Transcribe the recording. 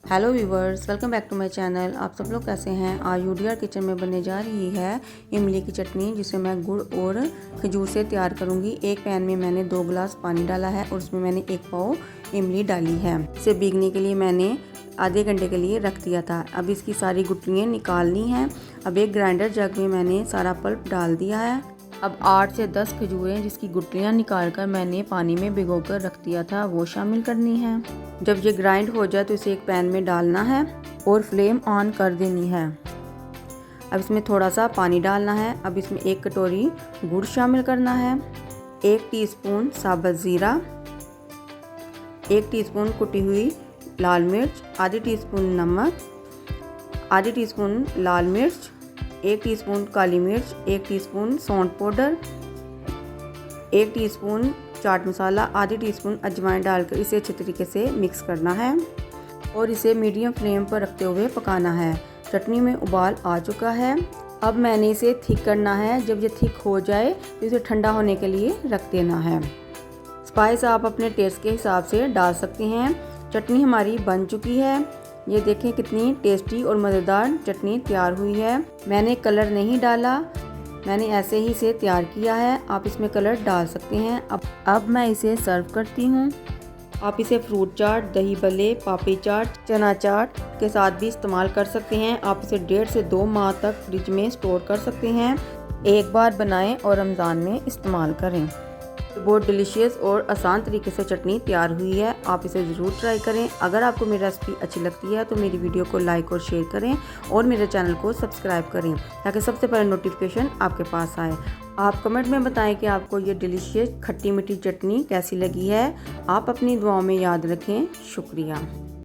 Hello viewers, welcome back to my channel. आप सब लोग कैसे हैं। आज यूडीआर किचन में बनने जा रही है इमली की चटनी, जिसे मैं गुड़ और खजूर से तैयार करूंगी। एक पैन में मैंने 2 गिलास पानी डाला है और उसमें मैंने 1 पाव इमली डाली है। इसे भीगने के लिए मैंने आधे घंटे के लिए रख दिया था। अब इसकी सारी गुठलियाँ निकालनी हैं। अब एक ग्राइंडर जग में मैंने सारा पल्प डाल दिया है। अब 8 से 10 खजूरें जिसकी गुठलियाँ निकालकर मैंने पानी में भिगोकर रख दिया था, वो शामिल करनी है। जब ये ग्राइंड हो जाए तो इसे एक पैन में डालना है और फ्लेम ऑन कर देनी है। अब इसमें थोड़ा सा पानी डालना है। अब इसमें 1 कटोरी गुड़ शामिल करना है, 1 टीस्पून साबुत ज़ीरा, 1 टीस्पून कुटी हुई लाल मिर्च, आधी टीस्पून नमक, आधी टीस्पून लाल मिर्च, 1 टीस्पून काली मिर्च, 1 टीस्पून सौंठ पाउडर, 1 टीस्पून चाट मसाला, आधी टीस्पून अजवाइन डालकर इसे अच्छे तरीके से मिक्स करना है और इसे मीडियम फ्लेम पर रखते हुए पकाना है। चटनी में उबाल आ चुका है। अब मैंने इसे थिक करना है। जब ये थिक हो जाए तो इसे ठंडा होने के लिए रख देना है। स्पाइस आप अपने टेस्ट के हिसाब से डाल सकते हैं। चटनी हमारी बन चुकी है। ये देखें कितनी टेस्टी और मज़ेदार चटनी तैयार हुई है। मैंने कलर नहीं डाला, मैंने ऐसे ही इसे तैयार किया है। आप इसमें कलर डाल सकते हैं। अब मैं इसे सर्व करती हूँ। आप इसे फ्रूट चाट, दही भल्ले, पापड़ी चाट, चना चाट के साथ भी इस्तेमाल कर सकते हैं। आप इसे 1.5 से 2 माह तक फ्रिज में स्टोर कर सकते हैं। एक बार बनाएं और रमज़ान में इस्तेमाल करें। बहुत डिलीशियस और आसान तरीके से चटनी तैयार हुई है। आप इसे ज़रूर ट्राई करें। अगर आपको मेरी रेसिपी अच्छी लगती है तो मेरी वीडियो को लाइक और शेयर करें और मेरे चैनल को सब्सक्राइब करें ताकि सबसे पहले नोटिफिकेशन आपके पास आए। आप कमेंट में बताएं कि आपको ये डिलीशियस खट्टी मीठी चटनी कैसी लगी है। आप अपनी दुआओं में याद रखें। शुक्रिया।